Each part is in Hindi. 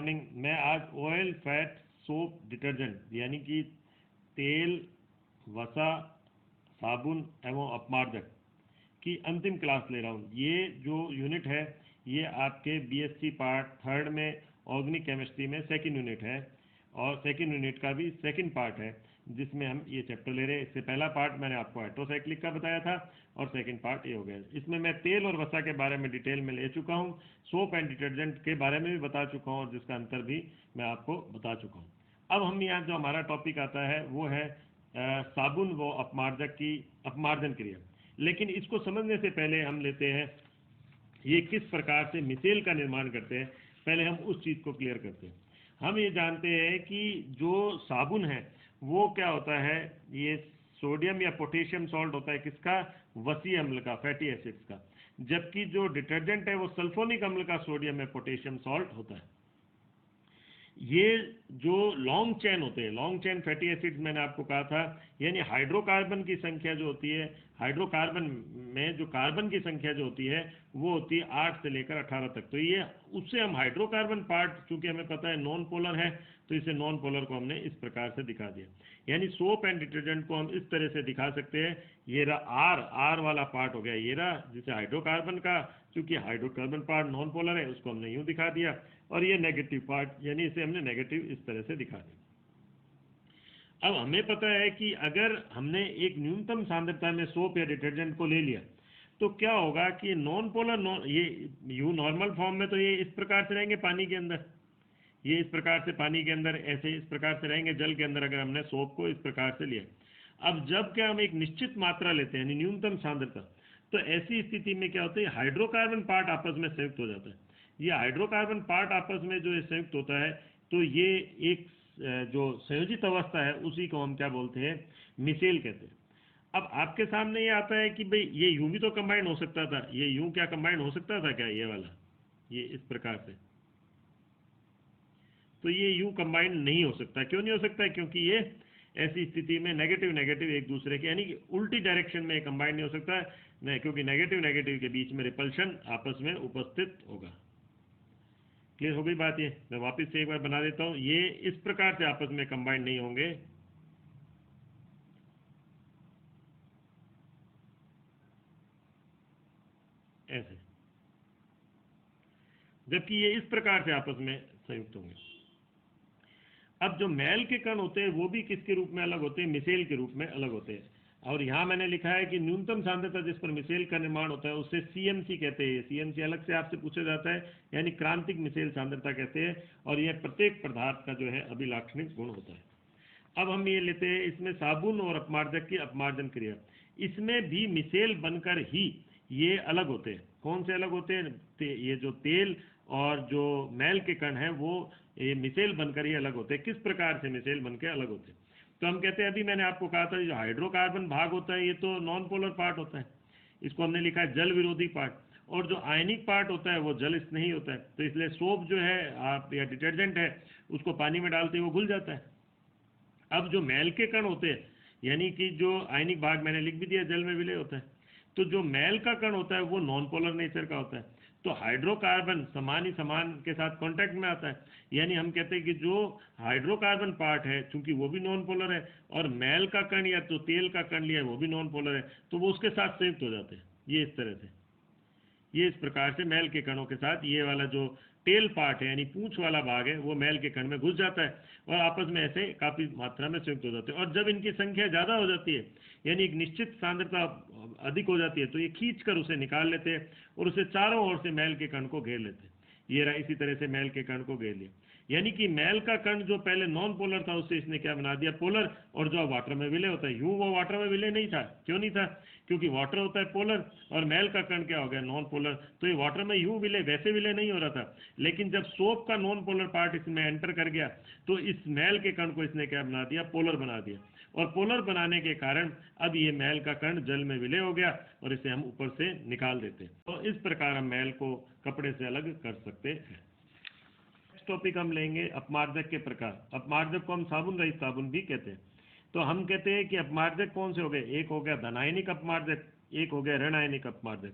मॉर्निंग। मैं आज ऑयल फैट सोप डिटर्जेंट यानी कि तेल, वसा, साबुन एवं अपमार्जक की अंतिम क्लास ले रहा हूँ। ये जो यूनिट है ये आपके बीएससी पार्ट थर्ड में ऑर्गेनिक केमिस्ट्री में सेकंड यूनिट है, और सेकंड यूनिट का भी सेकंड पार्ट है जिसमें हम ये चैप्टर ले रहे हैं। इससे पहला पार्ट मैंने आपको हाइड्रोसाइक्लिक का बताया था और सेकंड पार्ट ये हो गया। इसमें मैं तेल और वसा के बारे में डिटेल में ले चुका हूँ, सोप एंड डिटर्जेंट के बारे में भी बता चुका हूँ और जिसका अंतर भी मैं आपको बता चुका हूँ। अब हम यहाँ जो हमारा टॉपिक आता है वो है साबुन व अपमार्जक की अपमार्जन क्रिया। लेकिन इसको समझने से पहले हम लेते हैं ये किस प्रकार से मिसेल का निर्माण करते हैं, पहले हम उस चीज़ को क्लियर करते हैं। हम ये जानते हैं कि जो साबुन है वो क्या होता है, ये सोडियम या पोटेशियम सॉल्ट होता है किसका, वसी अम्ल का, फैटी एसिड्स का। जबकि जो डिटर्जेंट है वो सल्फोनिक अम्ल का सोडियम या पोटेशियम सॉल्ट होता है। ये जो लॉन्ग चेन होते हैं, लॉन्ग चेन फैटी एसिड्स मैंने आपको कहा था, यानी हाइड्रोकार्बन की संख्या जो होती है, हाइड्रोकार्बन में जो कार्बन की संख्या जो होती है वो होती है 8 से लेकर 18 तक। तो ये उससे हम हाइड्रोकार्बन पार्ट, चूंकि हमें पता है नॉन पोलर है, तो इसे नॉन पोलर को हमने इस प्रकार से दिखा दिया। यानी सोप एंड डिटर्जेंट को हम इस तरह से दिखा सकते हैं। ये रहा आर वाला पार्ट हो गया, ये रहा जिसे हाइड्रोकार्बन का, चूंकि हाइड्रोकार्बन पार्ट नॉन पोलर है उसको हमने यूं दिखा दिया, और ये नेगेटिव पार्ट यानी इसे हमने नेगेटिव इस तरह से दिखा दिया। अब हमें पता है कि अगर हमने एक न्यूनतम सांद्रता में सोप या डिटर्जेंट को ले लिया तो क्या होगा कि नॉन पोलर ये यू नॉर्मल फॉर्म में तो ये इस प्रकार से रहेंगे पानी के अंदर, ये इस प्रकार से पानी के अंदर ऐसे इस प्रकार से रहेंगे जल के अंदर, अगर हमने सोप को इस प्रकार से लिया। अब जब क्या हम एक निश्चित मात्रा लेते हैं यानी न्यूनतम सांद्रता, तो ऐसी स्थिति में क्या होता है, हाइड्रोकार्बन पार्ट आपस में संयुक्त हो जाता है। ये हाइड्रोकार्बन पार्ट आपस में जो संयुक्त होता है, तो ये एक जो संयोजित अवस्था है उसी को हम क्या बोलते हैं, मिसेल कहते हैं। अब आपके सामने ये आता है कि भाई ये यूं भी तो कंबाइन हो सकता था, ये यूं क्या कंबाइन हो सकता था क्या, ये वाला ये इस प्रकार से, तो ये यूं कंबाइन नहीं हो सकता। क्यों नहीं हो सकता, क्योंकि ये ऐसी स्थिति में नेगेटिव नेगेटिव एक दूसरे के यानी कि उल्टी डायरेक्शन में कंबाइन नहीं हो सकता है, क्योंकि नेगेटिव नेगेटिव के बीच में रिपल्शन आपस में उपस्थित होगा। क्लियर हो गई बात। ये मैं वापस से एक बार बना देता हूं, ये इस प्रकार से आपस में कंबाइन नहीं होंगे, ऐसे, जबकि ये इस प्रकार से आपस में संयुक्त होंगे। अब जो मैल के कण होते हैं वो भी किसके रूप में अलग होते हैं, मिसेल के रूप में अलग होते हैं। और यहाँ मैंने लिखा है कि न्यूनतम सांद्रता जिस पर मिसेल का निर्माण होता है उसे सीएमसी कहते हैं। सीएमसी अलग से आपसे पूछा जाता है, यानी क्रांतिक मिसेल सांद्रता कहते हैं, और यह प्रत्येक पदार्थ का जो है अभिलाक्षणिक गुण होता है। अब हम ये लेते हैं इसमें साबुन और अपमार्जक की अपमार्जन क्रिया। इसमें भी मिसेल बनकर ही ये अलग होते हैं। कौन से अलग होते हैं, ये जो तेल और जो मैल के कण हैं वो ये मिसेल बनकर ही अलग होते हैं। किस प्रकार से मिसेल बनकर अलग होते हैं, तो हम कहते हैं, अभी मैंने आपको कहा था जो हाइड्रोकार्बन भाग होता है ये तो नॉन पोलर पार्ट होता है, इसको हमने लिखा है जल विरोधी पार्ट, और जो आयनिक पार्ट होता है वो जल स्नेही होता है। तो इसलिए सोप जो है आप या डिटर्जेंट है उसको पानी में डालते ही वो घुल जाता है। अब जो मैल के कण होते हैं, यानी कि जो आयनिक भाग मैंने लिख भी दिया जल में विलय होता है, तो जो मैल का कण होता है वो नॉन पोलर नेचर का होता है। तो हाइड्रोकार्बन समान ही समान के साथ कांटेक्ट में आता है, यानी हम कहते हैं कि जो हाइड्रोकार्बन पार्ट है चूंकि वो भी नॉन पोलर है, और मैल का कण या तो तेल का कण लिया है वो भी नॉन पोलर है, तो वो उसके साथ संयुक्त हो जाते हैं। ये इस तरह से, ये इस प्रकार से मैल के कणों के साथ ये वाला जो टेल पार्ट है यानी पूंछ वाला भाग है वो मैल के कण में घुस जाता है और आपस में ऐसे काफी मात्रा में संयुक्त हो जाते हैं। और जब इनकी संख्या ज्यादा हो जाती है यानी एक निश्चित सांद्रता अधिक हो जाती है तो ये खींच कर उसे निकाल लेते हैं और उसे चारों ओर से मैल के कण को घेर लेते हैं। ये रहा, इसी तरह से मैल के कण को घेर लिया, यानी कि मैल का कण जो पहले नॉन पोलर था उससे इसने क्या बना दिया, पोलर। और जो वाटर में विलय होता है, यूं वो वाटर में विलय नहीं था। क्यों नहीं था, क्योंकि वाटर होता है पोलर और मैल का कण क्या हो गया, नॉन पोलर। तो ये वाटर में यूं विलय वैसे विलय नहीं हो रहा था, लेकिन जब सोप का नॉन पोलर पार्ट इसमें एंटर कर गया तो इस मैल के कण को इसने क्या बना दिया, पोलर बना दिया। और पोलर बनाने के कारण अब ये मैल का कण जल में विलय हो गया और इसे हम ऊपर से निकाल देते हैं। तो इस प्रकार हम मैल को कपड़े से अलग कर सकते हैं। टॉपिक हम लेंगे अपमार्जक के प्रकार। अपमार्जक को हम साबुन रहित साबुन भी कहते हैं। तो हम कहते हैं कि अपमार्जक कौन से हो गए, एक हो गया धनायनिक अपमार्जक, एक हो गया ऋणायनिक अपमार्जक,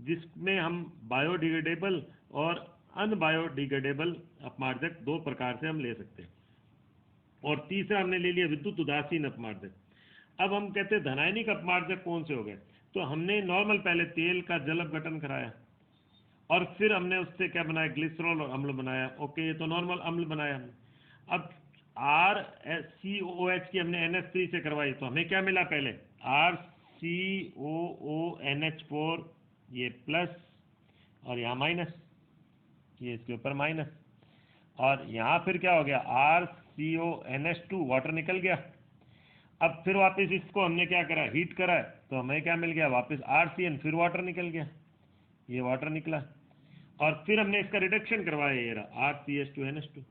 जिसमें हम बायोडिग्रेडेबल और अनबायोडिग्रेडेबल अपमार्जक दो प्रकार से हम ले सकते हैं। और तीसरा हमने ले लिया विद्युत उदासीन अपमार्जक। अब हम कहते हैं धनायनिक अपमार्जक कौन से हो गए? तो हमने नॉर्मल पहले तेल का जल अपघटन कराया और फिर हमने उससे क्या बनाया, ग्लिसरॉल और अम्ल बनाया। ओके, ये तो नॉर्मल अम्ल बनाया हमने। अब RCOOH की हमने NH3 से करवाई तो हमें क्या मिला? पहले RCOONH4, ये प्लस और यहाँ माइनस, ये इसके ऊपर माइनस, और यहाँ फिर क्या हो गया, RCONH2, वाटर निकल गया। अब फिर वापस इसको हमने क्या करा, हीट करा, तो हमें क्या मिल गया, वापस RCN, फिर वाटर निकल गया, ये वाटर निकला। और फिर हमने इसका रिडक्शन करवाया, ये रहा RCH2NH2,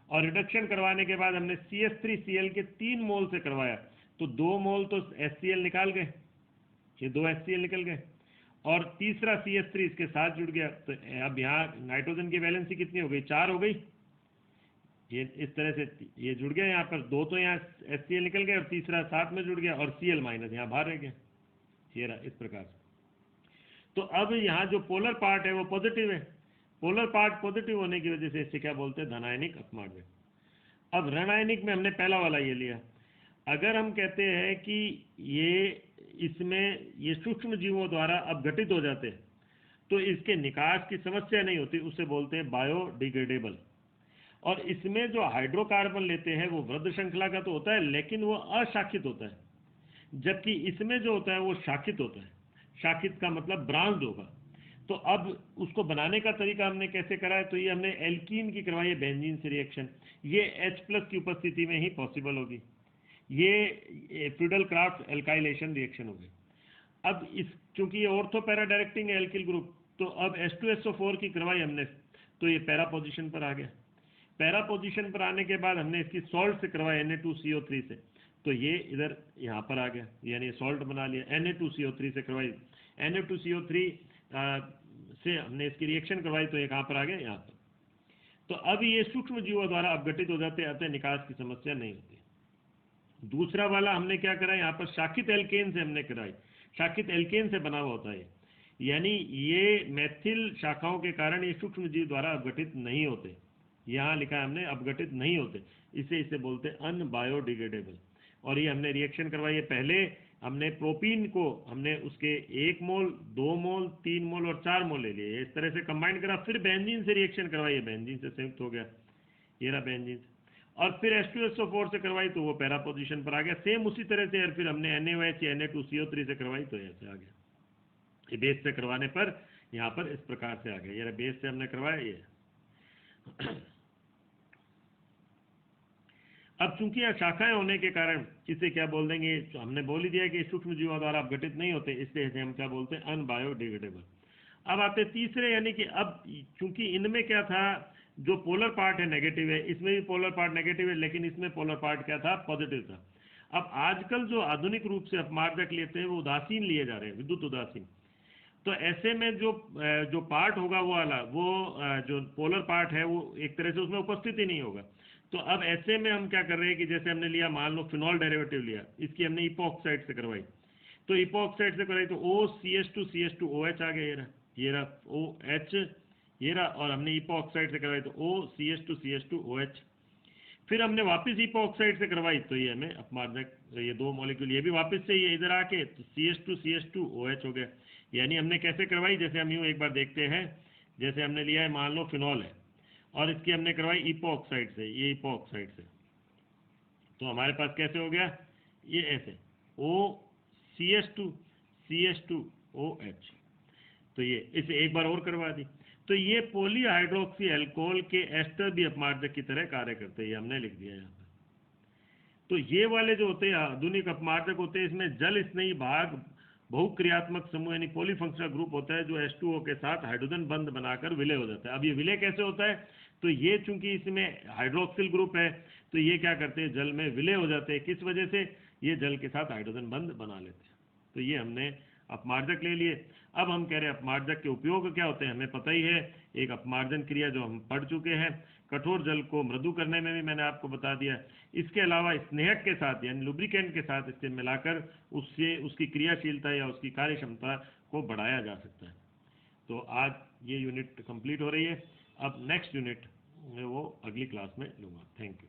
और रिडक्शन करवाने के बाद हमने CH3Cl के 3 मोल से करवाया, तो 2 मोल तो HCl निकाल गए, ये 2 HCl निकल गए, और तीसरा CH3 इसके साथ जुड़ गया। तो अब यहाँ नाइट्रोजन की वैलेंसी कितनी हो गई, 4 हो गई। ये इस तरह से ये जुड़ गया, यहाँ पर 2 तो यहाँ HCl निकल गए और तीसरा साथ में जुड़ गया, और Cl माइनस यहाँ बाहर रह गया, ये रहा इस प्रकार से। तो अब यहाँ जो पोलर पार्ट है वो पॉजिटिव है, पोलर पार्ट पॉजिटिव होने की वजह से इसे क्या बोलते हैं, धनायनिक अपमार्जक। अब ऋणायनिक में हमने पहला वाला ये लिया। अगर हम कहते हैं कि ये इसमें ये सूक्ष्म जीवों द्वारा अपघटित हो जाते हैं तो इसके निकास की समस्या नहीं होती, उसे बोलते हैं बायोडिग्रेडेबल। और इसमें जो हाइड्रोकार्बन लेते हैं वो वृद्ध श्रृंखला का तो होता है, लेकिन वो अशाखित होता है, जबकि इसमें जो होता है वो शाखित होता है। शाखित का मतलब ब्रांज्ड होगा। तो अब उसको बनाने का तरीका हमने कैसे करा है, तो ये हमने एल्कीन की करवाई है बेंजीन से रिएक्शन, ये H+ की उपस्थिति में ही पॉसिबल होगी, ये फ्यूडल क्राफ्ट एल्काइलेशन रिएक्शन होगी। अब इस चूंकि ये ऑर्थो पैरा डायरेक्टिंग है एल्किल ग्रुप, तो अब H2SO4 की करवाई हमने, तो ये पैरा पोजीशन पर आ गया। पैरा पोजीशन पर आने के बाद हमने इसकी सॉल्ट से करवाई Na2CO3 से, तो ये इधर यहाँ पर आ गया, यानी सॉल्ट बना लिया। Na2CO3 से करवाई, Na2CO3 से हमने इसकी रिएक्शन करवाई, तो ये कहाँ पर आ गया, यहाँ पर। तो अब ये सूक्ष्म जीवों द्वारा अपघटित हो जाते हैं, अतः निकास की समस्या नहीं होती। दूसरा वाला हमने क्या करा, यहाँ पर शाखित एल्केन से हमने कराई, शाखित एल्केन से बना हुआ होता है, यानी ये मैथिल शाखाओं के कारण ये सूक्ष्म जीव द्वारा अपघटित नहीं होते। यहाँ लिखा है हमने अपघटित नहीं होते, इसे बोलते हैं अनबायोडिग्रेडेबल। और ये हमने रिएक्शन करवाई है। पहले हमने प्रोपीन को हमने उसके 1 मोल, 2 मोल, 3 मोल और 4 मोल ले लिए, इस तरह से कंबाइन करा, फिर बेंजीन से रिएक्शन करवाई, बेंजीन से संयुक्त हो गया, ये रहा बेंजीन, और फिर H2SO4 से करवाई तो वो पैरा पोजीशन पर आ गया। सेम उसी तरह से फिर हमने NaOH या Na2CO3 से करवाई तो ऐसे आ गया। ये बेस से करवाने पर यहाँ पर इस प्रकार से आ गया, ये बेस से हमने करवाया ये। अब चूंकि यहाँ शाखाएं होने के कारण इसे क्या बोल देंगे, तो हमने बोल ही दिया कि सूक्ष्म जीवों द्वारा अपघटित नहीं होते, इसलिए इसे हम क्या बोलते हैं, अनबायोडिग्रेडेबल। अब आते तीसरे, यानी कि अब चूंकि इनमें क्या था, जो पोलर पार्ट है नेगेटिव है, इसमें भी पोलर पार्ट नेगेटिव है, लेकिन इसमें पोलर पार्ट क्या था, पॉजिटिव था। अब आजकल जो आधुनिक रूप से अपमार्जक लेते हैं वो उदासीन लिए जा रहे हैं, विद्युत उदासीन। तो ऐसे में जो पार्ट होगा वो वाला, वो जो पोलर पार्ट है वो एक तरह से उसमें उपस्थित ही नहीं होगा। तो अब ऐसे में हम क्या कर रहे हैं कि जैसे हमने लिया, मान लो फिनॉल डेरिवेटिव लिया, इसकी हमने इपोक्साइड से करवाई, तो इपोक्साइड से करवाई तो OCH2CH2OH आ गया, ये रहा OH, ये रहा, और हमने इपोक्साइड से करवाई तो OCH2CH2OH। फिर हमने वापस इपोक्साइड से करवाई तो ये हमें अपमार्जक, ये 2 मॉलिक्यूल ये भी वापस से ये इधर आके तो CH2CH2OH हो गया। यानी हमने कैसे करवाई, जैसे हम यूँ एक बार देखते हैं, जैसे हमने लिया है, मान लो फिनॉल है और इसकी हमने करवाई इपोक्साइड से, ये इपोक्साइड से, तो हमारे पास कैसे हो गया, ये ऐसे OCH2CH2OH। तो ये इसे एक बार और करवा दी, तो ये पॉलीहाइड्रोक्सी अल्कोहल के एस्टर भी अपमार्जक की तरह कार्य करते हैं, ये हमने लिख दिया यहाँ पर। तो ये वाले जो होते हैं आधुनिक अपमार्जक होते हैं, इसमें जल स्नेही भाग बहुक्रियात्मक समूह यानी पॉलीफंक्शनल ग्रुप होता है, जो H2O के साथ हाइड्रोजन बंध बनाकर विलय हो जाता है। अब ये विलय कैसे होता है, तो ये चूंकि इसमें हाइड्रोक्सिल ग्रुप है तो ये क्या करते हैं, जल में विलय हो जाते हैं। किस वजह से, ये जल के साथ हाइड्रोजन बंध बना लेते हैं। तो ये हमने अपमार्जक ले लिए। अब हम कह रहे हैं अपमार्जक के उपयोग क्या होते हैं, हमें पता ही है, एक अपमार्जन क्रिया जो हम पढ़ चुके हैं, कठोर जल को मृदु करने में भी मैंने आपको बता दिया। इसके अलावा स्नेहक के साथ यानी लुब्रिकेंट के साथ इसे मिलाकर उससे उसकी क्रियाशीलता या उसकी कार्य क्षमता को बढ़ाया जा सकता है। तो आज ये यूनिट कंप्लीट हो रही है। अब नेक्स्ट यूनिट वो अगली क्लास में लूँगा। Thank you.